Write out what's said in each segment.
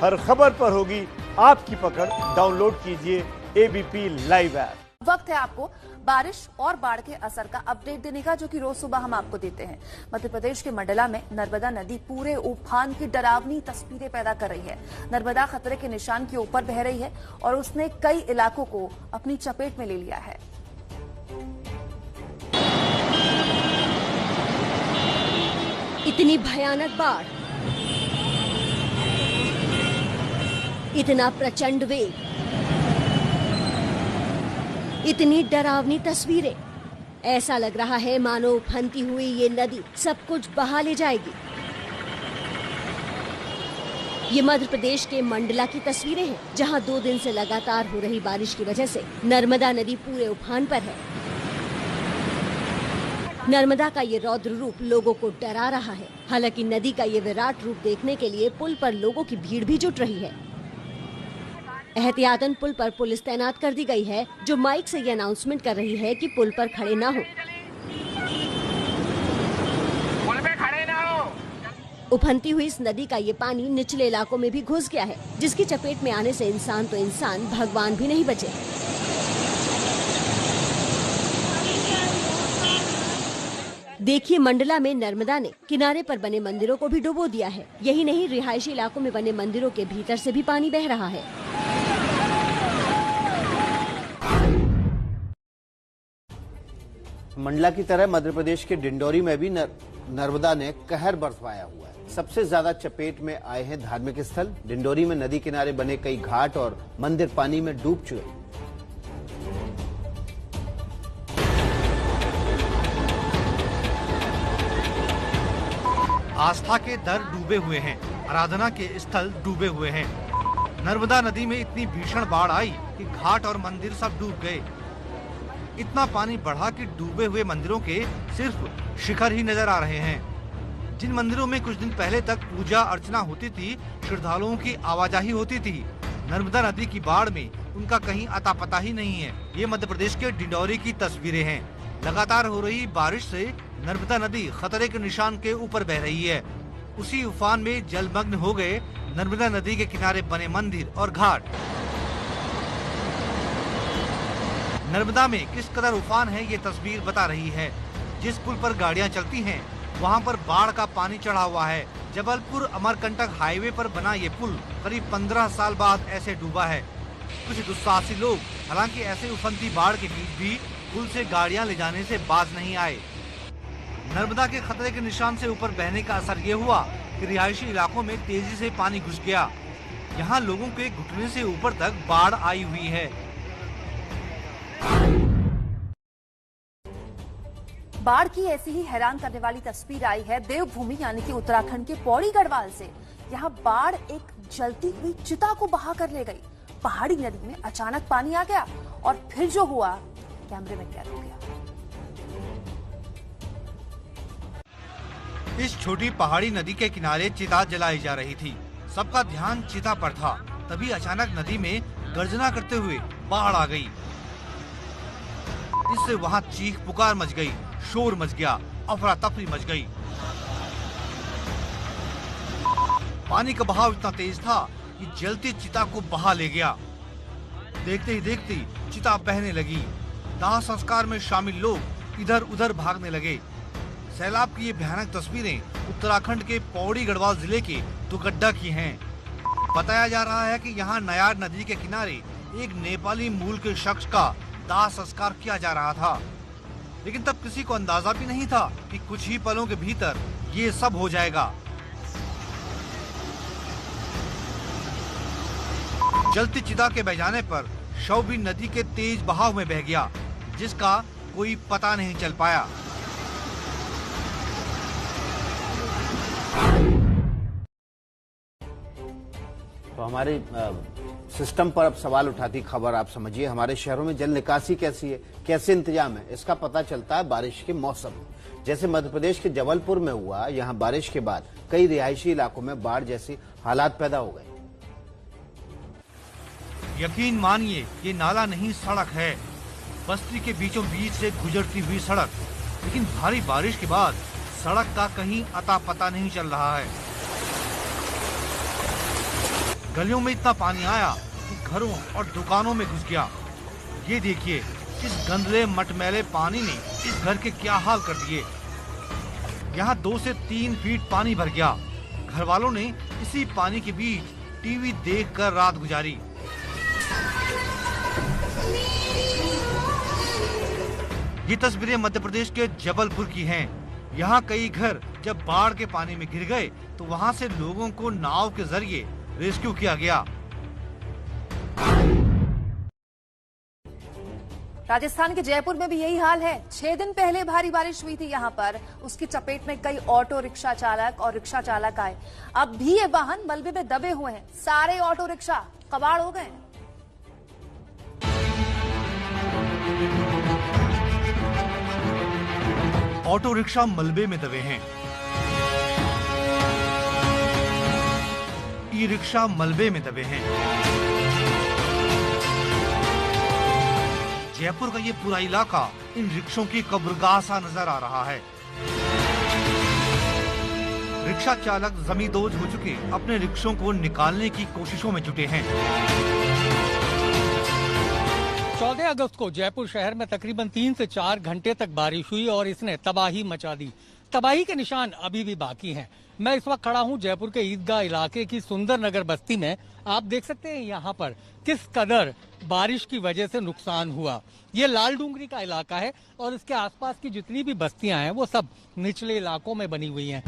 हर खबर पर होगी आपकी पकड़। डाउनलोड कीजिए एबीपी लाइव ऐप। वक्त है आपको बारिश और बाढ़ के असर का अपडेट देने का, जो कि रोज सुबह हम आपको देते हैं। मध्य प्रदेश के मंडला में नर्मदा नदी पूरे उफान की डरावनी तस्वीरें पैदा कर रही है। नर्मदा खतरे के निशान के ऊपर बह रही है और उसने कई इलाकों को अपनी चपेट में ले लिया है। इतनी भयानक बाढ़, इतना प्रचंड वेग, इतनी डरावनी तस्वीरें। ऐसा लग रहा है मानो उफनती हुई ये नदी सब कुछ बहा ले जाएगी। ये मध्य प्रदेश के मंडला की तस्वीरें हैं, जहां 2 दिन से लगातार हो रही बारिश की वजह से नर्मदा नदी पूरे उफान पर है। नर्मदा का ये रौद्र रूप लोगों को डरा रहा है। हालांकि नदी का ये विराट रूप देखने के लिए पुल पर लोगों की भीड़ भी जुट रही है। एहतियातन पुल पर पुलिस तैनात कर दी गई है, जो माइक से ये अनाउंसमेंट कर रही है कि पुल पर खड़े न हो। उफनती हुई इस नदी का ये पानी निचले इलाकों में भी घुस गया है, जिसकी चपेट में आने से इंसान तो इंसान, भगवान भी नहीं बचे। देखिए, मंडला में नर्मदा ने किनारे पर बने मंदिरों को भी डुबो दिया है। यही नहीं, रिहायशी इलाकों में बने मंदिरों के भीतर से भी पानी बह रहा है। मंडला की तरह मध्य प्रदेश के डिंडोरी में भी नर्मदा ने कहर बरसाया हुआ है। सबसे ज्यादा चपेट में आए हैं धार्मिक स्थल। डिंडोरी में नदी किनारे बने कई घाट और मंदिर पानी में डूब चुके। आस्था के दर डूबे हुए हैं, आराधना के स्थल डूबे हुए हैं। नर्मदा नदी में इतनी भीषण बाढ़ आई कि घाट और मंदिर सब डूब गए। इतना पानी बढ़ा कि डूबे हुए मंदिरों के सिर्फ शिखर ही नजर आ रहे हैं। जिन मंदिरों में कुछ दिन पहले तक पूजा अर्चना होती थी, श्रद्धालुओं की आवाजाही होती थी, नर्मदा नदी की बाढ़ में उनका कहीं अता पता ही नहीं है। ये मध्य प्रदेश के डिंडोरी की तस्वीरें हैं। लगातार हो रही बारिश से नर्मदा नदी खतरे के निशान के ऊपर बह रही है। उसी उफान में जलमग्न हो गए नर्मदा नदी के किनारे बने मंदिर और घाट। नर्मदा में किस कदर उफान है, ये तस्वीर बता रही है। जिस पुल पर गाड़ियां चलती हैं, वहां पर बाढ़ का पानी चढ़ा हुआ है। जबलपुर अमरकंटक हाईवे पर बना ये पुल करीब 15 साल बाद ऐसे डूबा है। कुछ दुस्साहसी लोग हालांकि ऐसे उफनती बाढ़ के बीच भी पुल से गाड़ियां ले जाने से बाज नहीं आए। नर्मदा के खतरे के निशान से ऊपर बहने का असर ये हुआ कि रिहायशी इलाकों में तेजी से पानी घुस गया। यहाँ लोगों के घुटने से ऊपर तक बाढ़ आई हुई है। बाढ़ की ऐसी ही हैरान करने वाली तस्वीर आई है देवभूमि यानी कि उत्तराखंड के पौड़ी गढ़वाल से। यहाँ बाढ़ एक जलती हुई चिता को बहा कर ले गई। पहाड़ी नदी में अचानक पानी आ गया और फिर जो हुआ कैमरे में कैद हो गया। इस छोटी पहाड़ी नदी के किनारे चिता जलाई जा रही थी। सबका ध्यान चिता पर था। तभी अचानक नदी में गर्जना करते हुए बाढ़ आ गई। इससे वहाँ चीख पुकार मच गई, शोर मच गया, अफरा तफरी मच गई। पानी का बहाव इतना तेज था कि जलती चिता को बहा ले गया। देखते ही देखते चिता बहने लगी। दाह संस्कार में शामिल लोग इधर उधर भागने लगे। सैलाब की ये भयानक तस्वीरें उत्तराखंड के पौड़ी गढ़वाल जिले के दुगड्डा की हैं। बताया जा रहा है कि यहाँ नयार नदी के किनारे एक नेपाली मूल के शख्स का दाह संस्कार किया जा रहा था, लेकिन तब किसी को अंदाजा भी नहीं था कि कुछ ही पलों के भीतर ये सब हो जाएगा। जलती चिता के बह जाने पर शव भी नदी के तेज बहाव में बह गया, जिसका कोई पता नहीं चल पाया। तो हमारे सिस्टम पर अब सवाल उठाती खबर आप समझिए। हमारे शहरों में जल निकासी कैसी है, कैसे इंतजाम है, इसका पता चलता है बारिश के मौसम में। जैसे मध्य प्रदेश के जबलपुर में हुआ, यहाँ बारिश के बाद कई रिहायशी इलाकों में बाढ़ जैसी हालात पैदा हो गए। यकीन मानिए, ये नाला नहीं सड़क है, बस्ती के बीचों बीच से गुजरती हुई सड़क। लेकिन भारी बारिश के बाद सड़क का कहीं अता पता नहीं चल रहा है। गलियों में इतना पानी आया कि घरों और दुकानों में घुस गया। ये देखिए, इस गंदले मटमैले पानी ने इस घर के क्या हाल कर दिए। यहाँ 2 से 3 फीट पानी भर गया। घर वालों ने इसी पानी के बीच टीवी देखकर रात गुजारी। ये तस्वीरें मध्य प्रदेश के जबलपुर की हैं। यहाँ कई घर जब बाढ़ के पानी में गिर गए तो वहाँ से लोगों को नाव के जरिए रेस्क्यू किया गया। राजस्थान के जयपुर में भी यही हाल है। 6 दिन पहले भारी बारिश हुई थी यहाँ पर, उसकी चपेट में कई ऑटो रिक्शा चालक और रिक्शा चालक आए। अब भी ये वाहन मलबे में दबे हुए हैं। सारे ऑटो रिक्शा कबाड़ हो गए हैं। ऑटो रिक्शा मलबे में दबे हैं। ई रिक्शा मलबे में दबे हैं। जयपुर का ये पूरा इलाका इन रिक्शों की कब्रगाह सा नजर आ रहा है। रिक्शा चालक जमींदोज हो चुके अपने रिक्शों को निकालने की कोशिशों में जुटे हैं। 14 अगस्त को जयपुर शहर में तकरीबन 3 से 4 घंटे तक बारिश हुई और इसने तबाही मचा दी। तबाही के निशान अभी भी बाकी हैं। मैं इस वक्त खड़ा हूं जयपुर के ईदगाह इलाके की सुंदर नगर बस्ती में। आप देख सकते हैं यहाँ पर किस कदर बारिश की वजह से नुकसान हुआ। ये लाल डूंगरी का इलाका है और इसके आसपास की जितनी भी बस्तियां हैं वो सब निचले इलाकों में बनी हुई हैं।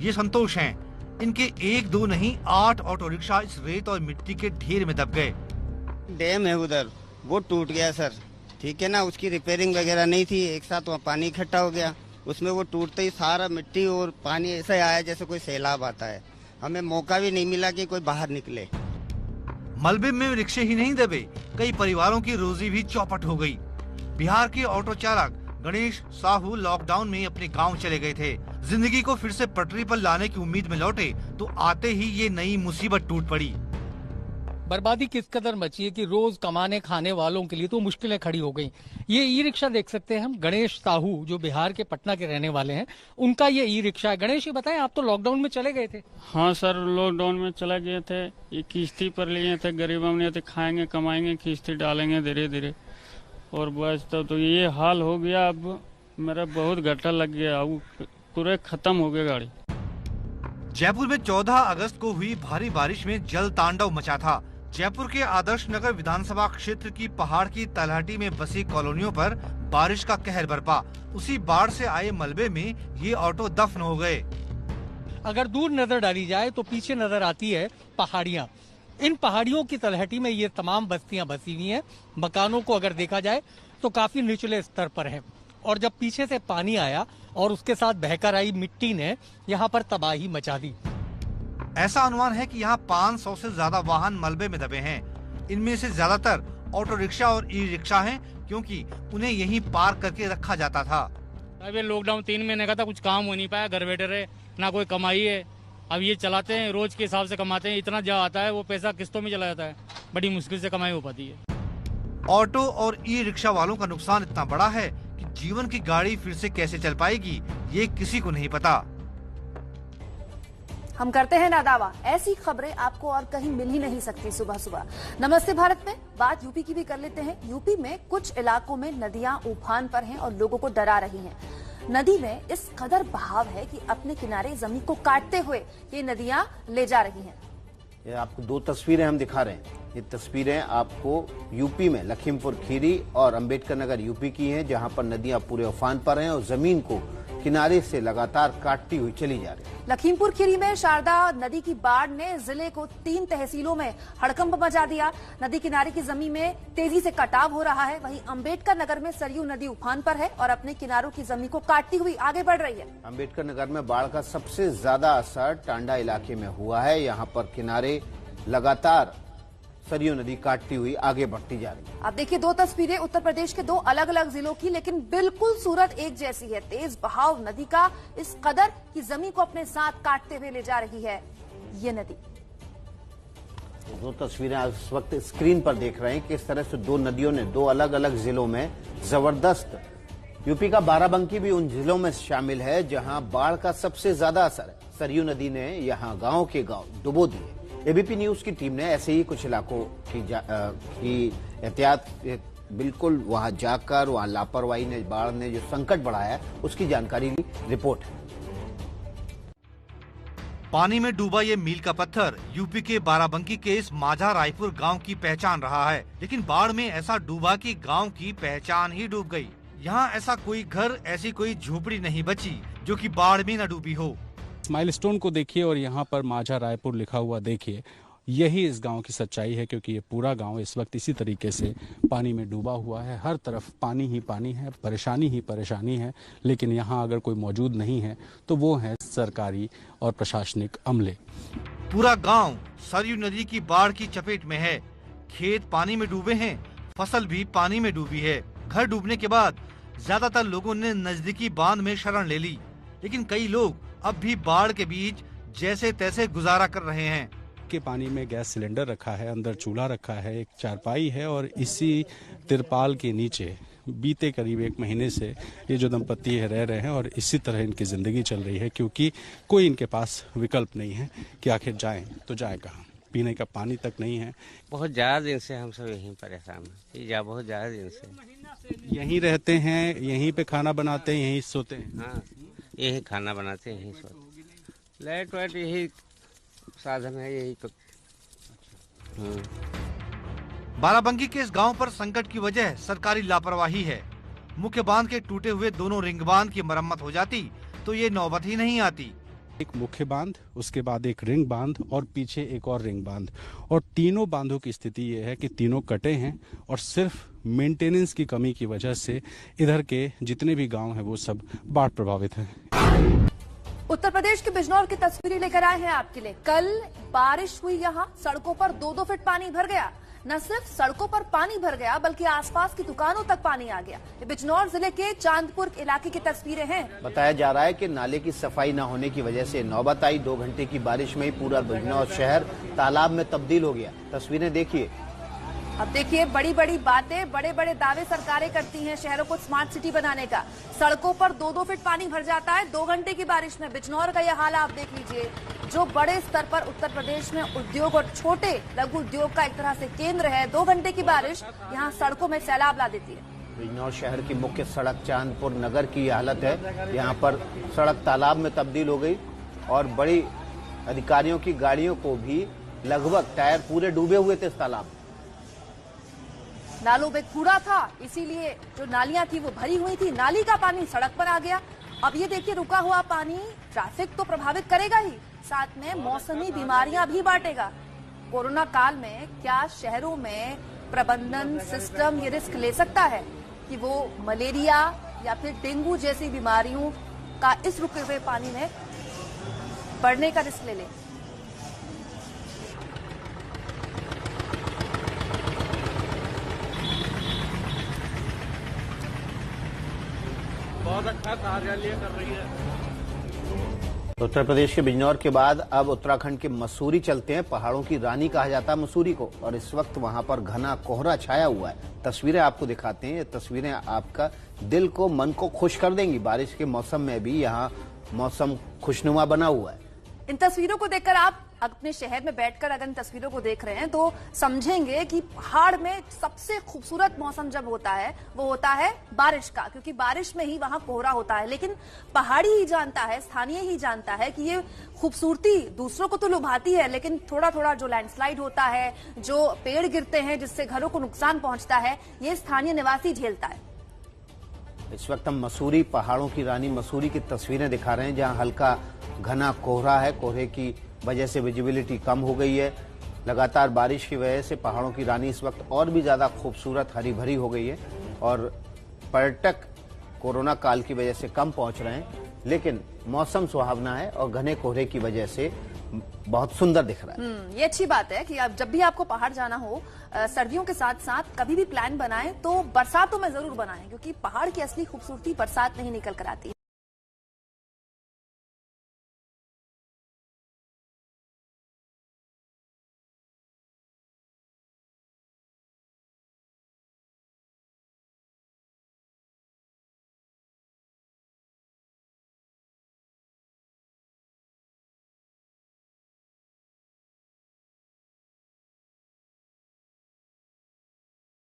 ये संतोष हैं। इनके 1-2 नहीं 8 ऑटो रिक्शा इस रेत और मिट्टी के ढेर में दब गए। डैम है उधर, वो टूट गया सर, ठीक है ना। उसकी रिपेयरिंग वगैरह नहीं थी, एक साथ वहाँ पानी इकट्ठा हो गया। उसमें वो टूटते ही सारा मिट्टी और पानी ऐसा आया जैसे कोई सैलाब आता है। हमें मौका भी नहीं मिला कि कोई बाहर निकले। मलबे में रिक्शे ही नहीं दबे, कई परिवारों की रोजी भी चौपट हो गई। बिहार के ऑटो चालक गणेश साहू लॉकडाउन में अपने गांव चले गए थे। जिंदगी को फिर से पटरी पर लाने की उम्मीद में लौटे तो आते ही ये नई मुसीबत टूट पड़ी। बर्बादी किस कदर मची है कि रोज कमाने खाने वालों के लिए तो मुश्किलें खड़ी हो गई। ये ई रिक्शा देख सकते हैं हम, गणेश साहू जो बिहार के पटना के रहने वाले हैं, उनका ये ई रिक्शा है। गणेश, ये बताएं, आप तो लॉकडाउन में चले गए थे। हाँ सर, लॉकडाउन में चले गए थे। ये किश्ती पर लिए थे, गरीब हमने थे, खाएंगे कमाएंगे, किश्ती डालेंगे धीरे धीरे, और बस तो ये हाल हो गया। अब मेरा बहुत घाटा लग गया, पूरे खत्म हो गया गाड़ी। जयपुर में 14 अगस्त को हुई भारी बारिश में जल तांडव मचा था। जयपुर के आदर्श नगर विधानसभा क्षेत्र की पहाड़ की तलहटी में बसी कॉलोनियों पर बारिश का कहर बरपा। उसी बाढ़ से आए मलबे में ये ऑटो दफन हो गए। अगर दूर नजर डाली जाए तो पीछे नजर आती है पहाड़ियाँ। इन पहाड़ियों की तलहटी में ये तमाम बस्तियां बसी हुई हैं। मकानों को अगर देखा जाए तो काफी निचले स्तर पर है। और जब पीछे से पानी आया और उसके साथ बहकर आई मिट्टी ने यहाँ पर तबाही मचा दी। ऐसा अनुमान है कि यहाँ 500 से ज्यादा वाहन मलबे में दबे हैं। इनमें से ज्यादातर ऑटो रिक्शा और ई रिक्शा हैं, क्योंकि उन्हें यहीं पार्क करके रखा जाता था। अब ये लॉकडाउन 3 महीने का था, कुछ काम हो नहीं पाया, घर बैठे रहे, ना कोई कमाई है। अब ये चलाते हैं, रोज के हिसाब से कमाते हैं, इतना जा आता है वो पैसा किस्तों में चला जाता है, बड़ी मुश्किल से कमाई हो पाती है। ऑटो और ई रिक्शा वालों का नुकसान इतना बड़ा है कि जीवन की गाड़ी फिर से कैसे चल पाएगी ये किसी को नहीं पता। हम करते हैं ना दावा, ऐसी खबरें आपको और कहीं मिल ही नहीं सकती सुबह सुबह। नमस्ते भारत में बात यूपी की भी कर लेते हैं। यूपी में कुछ इलाकों में नदियां उफान पर हैं और लोगों को डरा रही हैं। नदी में इस कदर बहाव है कि अपने किनारे जमीन को काटते हुए ये नदियां ले जा रही हैं। ये आपको 2 तस्वीरें हम दिखा रहे हैं। ये तस्वीरें आपको यूपी में लखीमपुर खीरी और अंबेडकर नगर यूपी की हैं, जहां पर नदियां पूरे उफान पर हैं और जमीन को किनारे से लगातार काटती हुई चली जा रही है। लखीमपुर खीरी में शारदा नदी की बाढ़ ने जिले को 3 तहसीलों में हड़कंप मचा दिया। नदी किनारे की जमीन में तेजी से कटाव हो रहा है। वहीं अंबेडकर नगर में सरयू नदी उफान पर है और अपने किनारों की जमीन को काटती हुई आगे बढ़ रही है। अंबेडकर नगर में बाढ़ का सबसे ज्यादा असर टांडा इलाके में हुआ है। यहाँ पर किनारे लगातार सरयू नदी काटती हुई आगे बढ़ती जा रही है। अब देखिए 2 तस्वीरें उत्तर प्रदेश के 2 अलग अलग जिलों की, लेकिन बिल्कुल सूरत एक जैसी है। तेज बहाव नदी का इस कदर की जमीन को अपने साथ काटते हुए ले जा रही है ये नदी। 2 तस्वीरें आप इस वक्त स्क्रीन पर देख रहे हैं, किस तरह से 2 नदियों ने 2 अलग अलग जिलों में जबरदस्त। यूपी का बाराबंकी भी उन जिलों में शामिल है जहां बाढ़ का सबसे ज्यादा असर है। सरयू नदी ने यहां गांव के गांव डुबो दिए। एबीपी न्यूज की टीम ने ऐसे ही कुछ इलाकों की एहतियात बिल्कुल वहां जाकर वहां लापरवाही ने, बाढ़ ने जो संकट बढ़ाया उसकी जानकारी ली। रिपोर्ट है। पानी में डूबा ये मील का पत्थर यूपी के बाराबंकी के इस माझा रायपुर गांव की पहचान रहा है, लेकिन बाढ़ में ऐसा डूबा कि गांव की पहचान ही डूब गई। यहाँ ऐसा कोई घर, ऐसी कोई झोपड़ी नहीं बची जो कि बाढ़ में न डूबी हो। माइलस्टोन को देखिए और यहाँ पर माझा रायपुर लिखा हुआ देखिए, यही इस गांव की सच्चाई है, क्योंकि ये पूरा गांव इस वक्त इसी तरीके से पानी में डूबा हुआ है। हर तरफ पानी ही पानी है, परेशानी ही परेशानी है, लेकिन यहाँ अगर कोई मौजूद नहीं है तो वो है सरकारी और प्रशासनिक अमले। पूरा गांव सरयू नदी की बाढ़ की चपेट में है। खेत पानी में डूबे हैं, फसल भी पानी में डूबी है। घर डूबने के बाद ज्यादातर लोगों ने नजदीकी बांध में शरण ले ली, लेकिन कई लोग अब भी बाढ़ के बीच जैसे तैसे गुजारा कर रहे हैं। के पानी में गैस सिलेंडर रखा है, अंदर चूल्हा रखा है, एक चारपाई है और इसी तिरपाल के नीचे बीते करीब 1 महीने से ये जो दंपत्ति है रह रहे हैं और इसी तरह इनकी जिंदगी चल रही है, क्योंकि कोई इनके पास विकल्प नहीं है कि आखिर जाएं तो जाएं कहाँ। पीने का पानी तक नहीं है। बहुत ज्यादा दिन से हम सब यहीं परेशान हैं, बहुत ज्यादा दिन से यहीं रहते हैं, यहीं पे खाना बनाते हैं, यहीं सोते हैं। हाँ, यही खाना बनाते हैं, यहीं सोते। लाइट वाइट यही साधन है, यही तो। बाराबंकी के इस गांव पर संकट की वजह सरकारी लापरवाही है। मुख्य बांध के टूटे हुए दोनों रिंग बांध की मरम्मत हो जाती तो ये नौबत ही नहीं आती। एक मुख्य बांध, उसके बाद एक रिंग बांध और पीछे एक और रिंग बांध, और तीनों बांधों की स्थिति ये है कि तीनों कटे हैं और सिर्फ मेंटेनेंस की कमी की वजह से इधर के जितने भी गांव हैं वो सब बाढ़ प्रभावित हैं। उत्तर प्रदेश के बिजनौर की तस्वीरें लेकर आए हैं आपके लिए। कल बारिश हुई, यहाँ सड़कों पर 2-2 फीट पानी भर गया। न सिर्फ सड़कों पर पानी भर गया बल्कि आसपास की दुकानों तक पानी आ गया। ये बिजनौर जिले के चांदपुर इलाके की तस्वीरें हैं। बताया जा रहा है कि नाले की सफाई न होने की वजह से नौबत आई। 2 घंटे की बारिश में ही पूरा बिजनौर शहर तालाब में तब्दील हो गया। तस्वीरें देखिए। अब देखिए, बड़ी बड़ी बातें, बड़े बड़े दावे सरकारें करती हैं शहरों को स्मार्ट सिटी बनाने का। सड़कों पर 2-2 फीट पानी भर जाता है 2 घंटे की बारिश में। बिजनौर का यह हाल आप देख लीजिए, जो बड़े स्तर पर उत्तर प्रदेश में उद्योग और छोटे लघु उद्योग का एक तरह से केंद्र है। 2 घंटे की बारिश यहाँ सड़कों में सैलाब ला देती है। बिजनौर शहर की मुख्य सड़क चांदपुर नगर की हालत है। यहाँ पर सड़क तालाब में तब्दील हो गई और बड़ी अधिकारियों की गाड़ियों को भी लगभग टायर पूरे डूबे हुए थे इस तालाब। नालों में कूड़ा था, इसीलिए जो नालियां थी वो भरी हुई थी। नाली का पानी सड़क पर आ गया। अब ये देखिए, रुका हुआ पानी ट्रैफिक तो प्रभावित करेगा ही, साथ में मौसमी बीमारियां भी बांटेगा। कोरोना काल में क्या शहरों में प्रबंधन सिस्टम ये रिस्क ले सकता है कि वो मलेरिया या फिर डेंगू जैसी बीमारियों का इस रुके हुए पानी में बढ़ने का रिस्क ले ले? बहुत अच्छा कार्यालय कर रही है। उत्तर प्रदेश के बिजनौर के बाद अब उत्तराखंड के मसूरी चलते हैं। पहाड़ों की रानी कहा जाता है मसूरी को, और इस वक्त वहां पर घना कोहरा छाया हुआ है। तस्वीरें आपको दिखाते हैं। ये तस्वीरें आपका दिल को, मन को खुश कर देंगी। बारिश के मौसम में भी यहाँ मौसम खुशनुमा बना हुआ है। इन तस्वीरों को देखकर आप अपने शहर में बैठकर अगर इन तस्वीरों को देख रहे हैं तो समझेंगे कि पहाड़ में सबसे खूबसूरत मौसम जब होता है वो होता है बारिश का, क्योंकि बारिश में ही वहां कोहरा होता है। लेकिन पहाड़ी ही जानता है, स्थानीय ही जानता है कि ये खूबसूरती दूसरों को तो लुभाती है, लेकिन थोड़ा थोड़ा जो लैंडस्लाइड होता है, जो पेड़ गिरते हैं जिससे घरों को नुकसान पहुंचता है, ये स्थानीय निवासी झेलता है। इस वक्त हम मसूरी, पहाड़ों की रानी मसूरी की तस्वीरें दिखा रहे हैं, जहां हल्का घना कोहरा है। कोहरे की वजह से विजिबिलिटी कम हो गई है। लगातार बारिश की वजह से पहाड़ों की रानी इस वक्त और भी ज्यादा खूबसूरत हरी भरी हो गई है, और पर्यटक कोरोना काल की वजह से कम पहुंच रहे हैं, लेकिन मौसम सुहावना है और घने कोहरे की वजह से बहुत सुंदर दिख रहा है। ये अच्छी बात है कि अब जब भी आपको पहाड़ जाना हो, सर्दियों के साथ साथ कभी भी प्लान बनाएं तो बरसातों में जरूर बनाएं, क्योंकि पहाड़ की असली खूबसूरती बरसात नहीं निकल कर आती है।